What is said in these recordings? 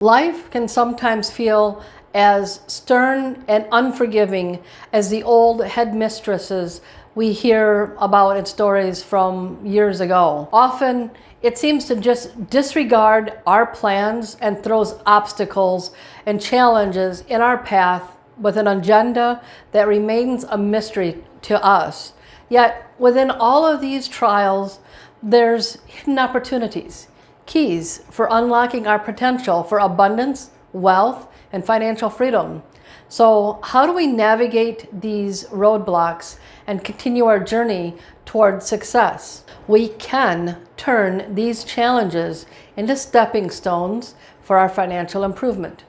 Life can sometimes feel as stern and unforgiving as the old headmistresses we hear about in stories from years ago. Often, it seems to just disregard our plans and throws obstacles and challenges in our path with an agenda that remains a mystery to us. Yet, within all of these trials, there's hidden opportunities, keys for unlocking our potential for abundance, wealth, and financial freedom. So how do we navigate these roadblocks and continue our journey toward success? We can turn these challenges into stepping stones for our financial improvement.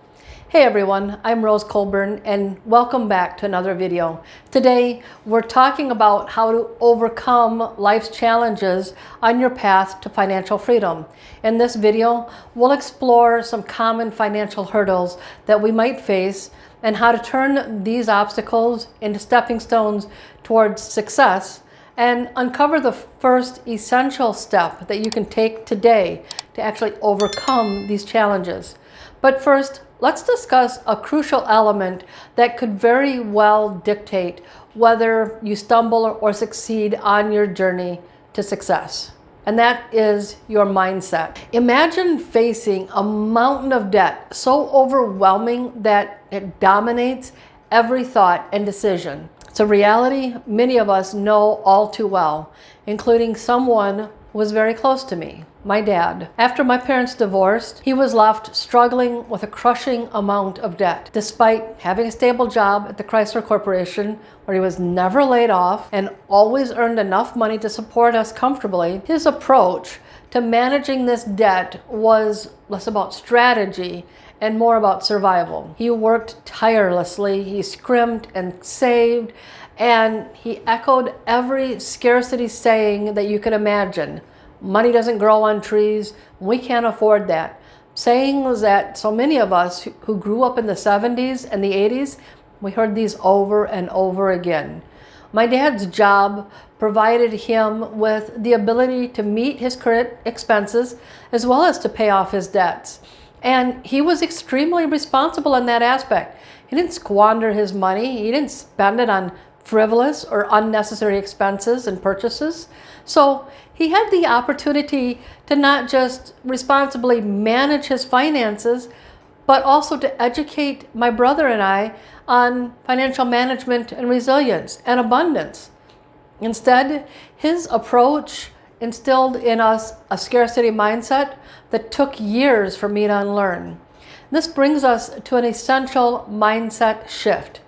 Hey everyone, I'm Rose Colburn and welcome back to another video. Today we're talking about how to overcome life's challenges on your path to financial freedom. In this video, we'll explore some common financial hurdles that we might face and how to turn these obstacles into stepping stones towards success and uncover the first essential step that you can take today to actually overcome these challenges. But first, let's discuss a crucial element that could very well dictate whether you stumble or succeed on your journey to success. And that is your mindset. Imagine facing a mountain of debt so overwhelming that it dominates every thought and decision. It's a reality many of us know all too well, including someone who was very close to me. My dad. After my parents divorced, he was left struggling with a crushing amount of debt. Despite having a stable job at the Chrysler Corporation, where he was never laid off and always earned enough money to support us comfortably, his approach to managing this debt was less about strategy and more about survival. He worked tirelessly, he scrimped and saved, and he echoed every scarcity saying that you could imagine. Money doesn't grow on trees. We can't afford that. Sayings that so many of us who grew up in the 70s and the 80s, we heard these over and over again. My dad's job provided him with the ability to meet his current expenses as well as to pay off his debts. And he was extremely responsible in that aspect. He didn't squander his money. He didn't spend it on frivolous or unnecessary expenses and purchases. So he had the opportunity to not just responsibly manage his finances, but also to educate my brother and I on financial management and resilience and abundance. Instead, his approach instilled in us a scarcity mindset that took years for me to unlearn. This brings us to an essential mindset shift.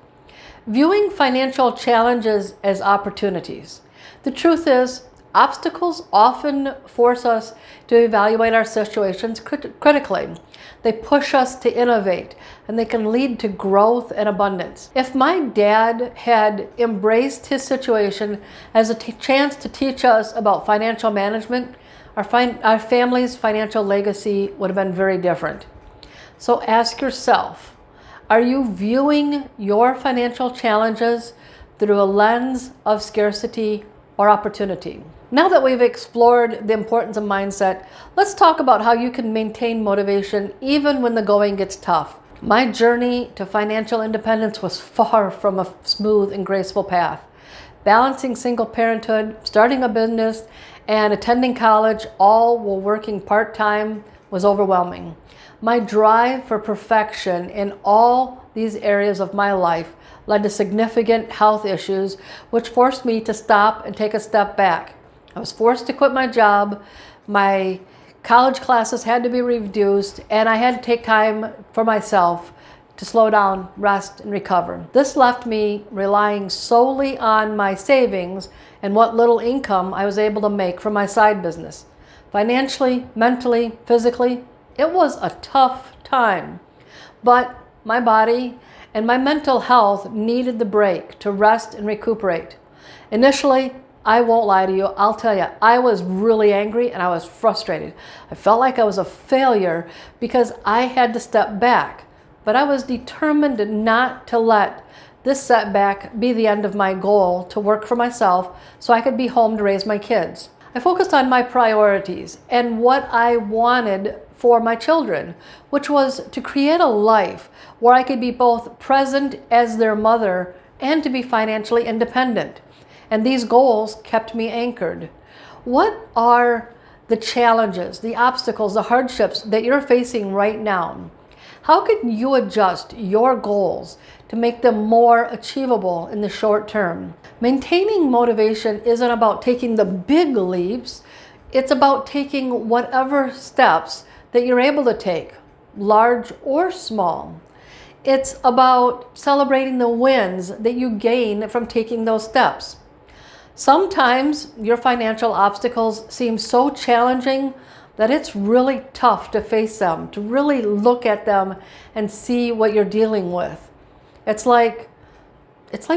Viewing financial challenges as opportunities. The truth is, obstacles often force us to evaluate our situations critically. They push us to innovate, and they can lead to growth and abundance. If my dad had embraced his situation as a chance to teach us about financial management, our family's financial legacy would have been very different. So ask yourself, are you viewing your financial challenges through a lens of scarcity or opportunity? Now that we've explored the importance of mindset, let's talk about how you can maintain motivation even when the going gets tough. My journey to financial independence was far from a smooth and graceful path. Balancing single parenthood, starting a business, and attending college, all while working part-time, was overwhelming. My drive for perfection in all these areas of my life led to significant health issues, which forced me to stop and take a step back. I was forced to quit my job, my college classes had to be reduced, and I had to take time for myself to slow down, rest, and recover. This left me relying solely on my savings and what little income I was able to make from my side business. Financially, mentally, physically, it was a tough time, but my body and my mental health needed the break to rest and recuperate. Initially, I won't lie to you, I'll tell you, I was really angry and I was frustrated. I felt like I was a failure because I had to step back, but I was determined not to let this setback be the end of my goal to work for myself so I could be home to raise my kids. I focused on my priorities and what I wanted for my children, which was to create a life where I could be both present as their mother and to be financially independent. And these goals kept me anchored. What are the challenges, the obstacles, the hardships that you're facing right now? How can you adjust your goals to make them more achievable in the short term? Maintaining motivation isn't about taking the big leaps. It's about taking whatever steps that you're able to take, large or small. It's about celebrating the wins that you gain from taking those steps. Sometimes your financial obstacles seem so challenging that it's really tough to face them, to really look at them and see what you're dealing with. It's like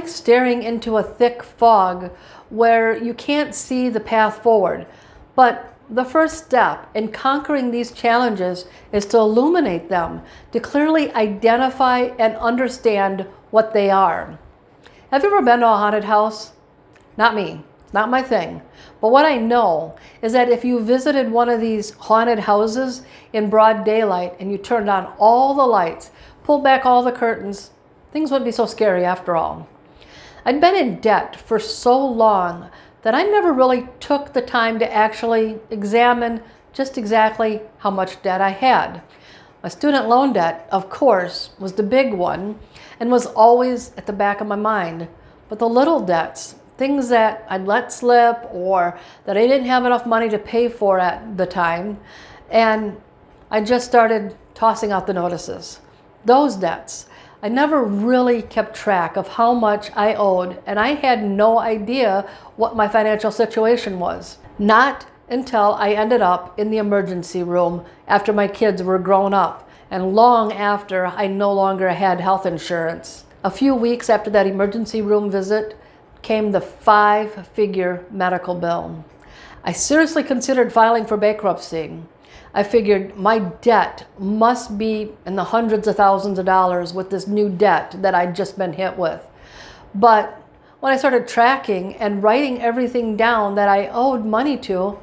staring into a thick fog where you can't see the path forward. But the first step in conquering these challenges is to illuminate them, to clearly identify and understand what they are. Have you ever been to a haunted house? Not me. It's not my thing. But what I know is that if you visited one of these haunted houses in broad daylight and you turned on all the lights, pulled back all the curtains, things wouldn't be so scary after all. I'd been in debt for so long that I never really took the time to actually examine just exactly how much debt I had. My student loan debt, of course, was the big one and was always at the back of my mind. But the little debts, things that I'd let slip or that I didn't have enough money to pay for at the time, and I just started tossing out the notices. Those debts, I never really kept track of how much I owed, and I had no idea what my financial situation was. Not until I ended up in the emergency room after my kids were grown up, and long after I no longer had health insurance. A few weeks after that emergency room visit came the 5-figure medical bill. I seriously considered filing for bankruptcy. I figured my debt must be in the hundreds of thousands of dollars with this new debt that I'd just been hit with. But when I started tracking and writing everything down that I owed money to,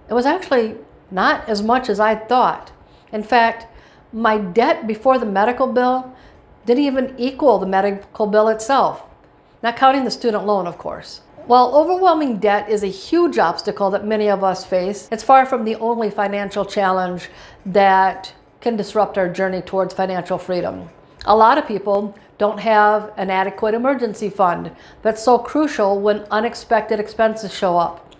it was actually not as much as I thought. In fact, my debt before the medical bill didn't even equal the medical bill itself, not counting the student loan, of course. While overwhelming debt is a huge obstacle that many of us face, it's far from the only financial challenge that can disrupt our journey towards financial freedom. A lot of people don't have an adequate emergency fund that's so crucial when unexpected expenses show up.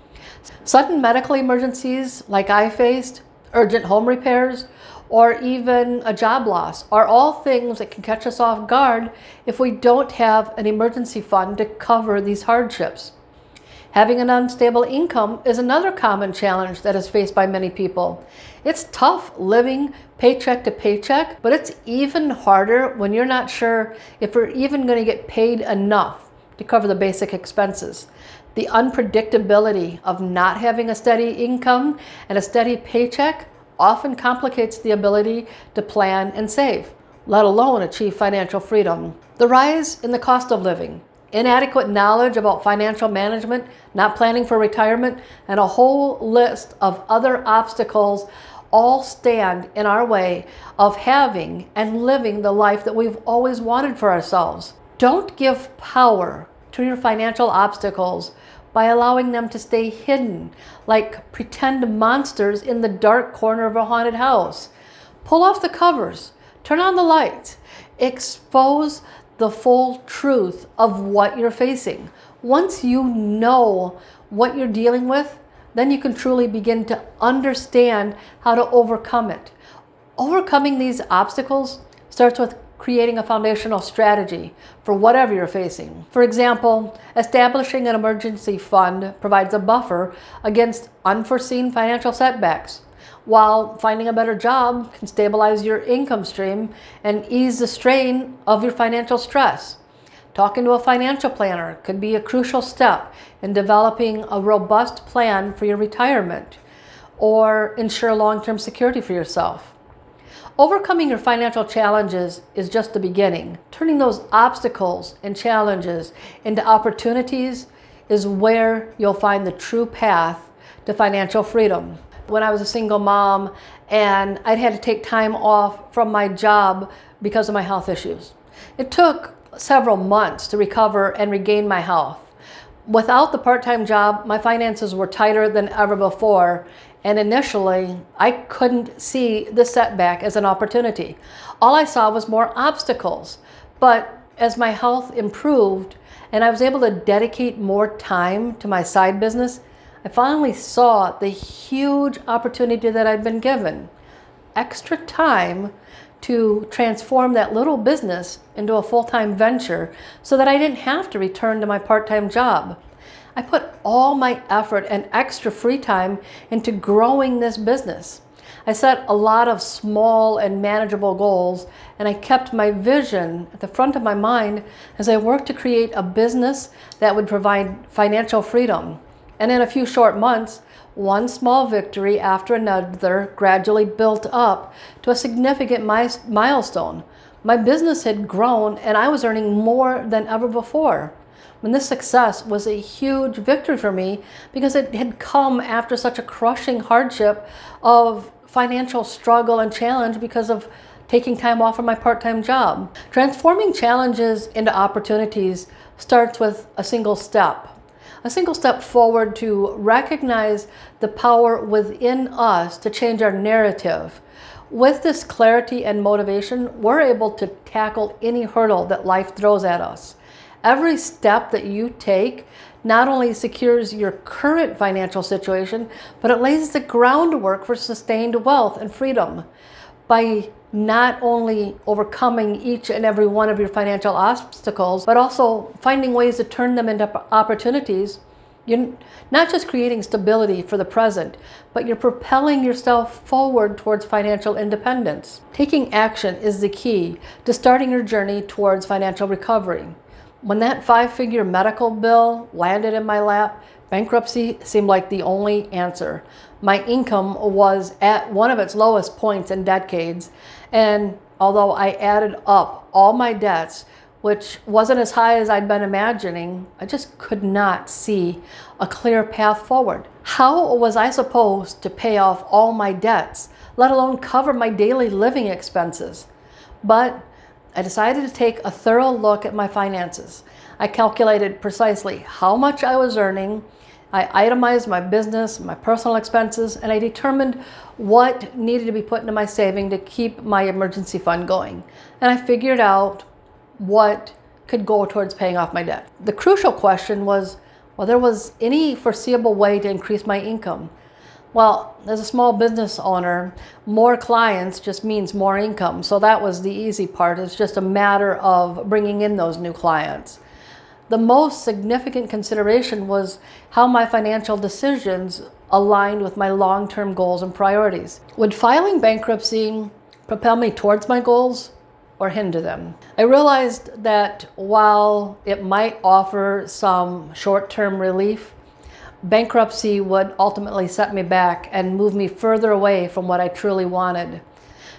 Sudden medical emergencies like I faced, urgent home repairs, or even a job loss are all things that can catch us off guard if we don't have an emergency fund to cover these hardships. Having an unstable income is another common challenge that is faced by many people. It's tough living paycheck to paycheck, but it's even harder when you're not sure if you're even going to get paid enough to cover the basic expenses. The unpredictability of not having a steady income and a steady paycheck often complicates the ability to plan and save, let alone achieve financial freedom. The rise in the cost of living, inadequate knowledge about financial management, not planning for retirement, and a whole list of other obstacles all stand in our way of having and living the life that we've always wanted for ourselves. Don't give power to your financial obstacles by allowing them to stay hidden like pretend monsters in the dark corner of a haunted house. Pull off the covers, turn on the lights, expose the full truth of what you're facing. Once you know what you're dealing with, then you can truly begin to understand how to overcome it. Overcoming these obstacles starts with creating a foundational strategy for whatever you're facing. For example, establishing an emergency fund provides a buffer against unforeseen financial setbacks, while finding a better job can stabilize your income stream and ease the strain of your financial stress. Talking to a financial planner could be a crucial step in developing a robust plan for your retirement or ensure long-term security for yourself. Overcoming your financial challenges is just the beginning. Turning those obstacles and challenges into opportunities is where you'll find the true path to financial freedom. when I was a single mom and I'd had to take time off from my job because of my health issues. It took several months to recover and regain my health. Without the part-time job, my finances were tighter than ever before, and initially, I couldn't see the setback as an opportunity. All I saw was more obstacles. But as my health improved and I was able to dedicate more time to my side business, I finally saw the huge opportunity that I'd been given. Extra time to transform that little business into a full-time venture so that I didn't have to return to my part-time job. I put all my effort and extra free time into growing this business. I set a lot of small and manageable goals, and I kept my vision at the front of my mind as I worked to create a business that would provide financial freedom. And in a few short months, one small victory after another gradually built up to a significant milestone. My business had grown and I was earning more than ever before. And this success was a huge victory for me because it had come after such a crushing hardship of financial struggle and challenge because of taking time off from my part-time job. Transforming challenges into opportunities starts with a single step forward to recognize the power within us to change our narrative. With this clarity and motivation, we're able to tackle any hurdle that life throws at us. Every step that you take not only secures your current financial situation, but it lays the groundwork for sustained wealth and freedom. By not only overcoming each and every one of your financial obstacles, but also finding ways to turn them into opportunities, you're not just creating stability for the present, but you're propelling yourself forward towards financial independence. Taking action is the key to starting your journey towards financial recovery. When that 5-figure medical bill landed in my lap, bankruptcy seemed like the only answer. My income was at one of its lowest points in decades, and although I added up all my debts, which wasn't as high as I'd been imagining, I just could not see a clear path forward. How was I supposed to pay off all my debts, let alone cover my daily living expenses? But I decided to take a thorough look at my finances. I calculated precisely how much I was earning. I itemized my business, my personal expenses, and I determined what needed to be put into my saving to keep my emergency fund going. And I figured out what could go towards paying off my debt. The crucial question was whether there was any foreseeable way to increase my income. Well, as a small business owner, more clients just means more income. So that was the easy part. It's just a matter of bringing in those new clients. The most significant consideration was how my financial decisions aligned with my long-term goals and priorities. Would filing bankruptcy propel me towards my goals or hinder them? I realized that while it might offer some short-term relief, bankruptcy would ultimately set me back and move me further away from what I truly wanted.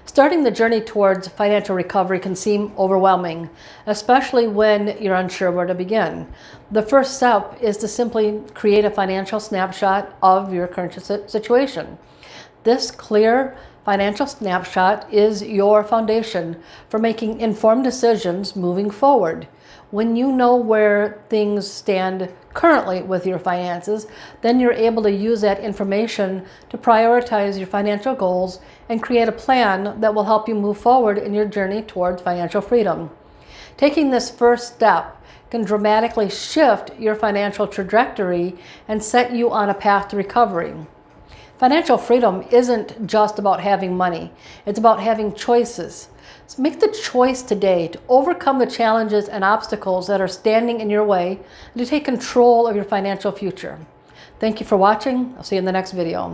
Starting the journey towards financial recovery can seem overwhelming, especially when you're unsure where to begin. The first step is to simply create a financial snapshot of your current situation. This clear financial snapshot is your foundation for making informed decisions moving forward. When you know where things stand currently with your finances, then you're able to use that information to prioritize your financial goals and create a plan that will help you move forward in your journey towards financial freedom. Taking this first step can dramatically shift your financial trajectory and set you on a path to recovery. Financial freedom isn't just about having money, it's about having choices. So make the choice today to overcome the challenges and obstacles that are standing in your way and to take control of your financial future. Thank you for watching. I'll see you in the next video.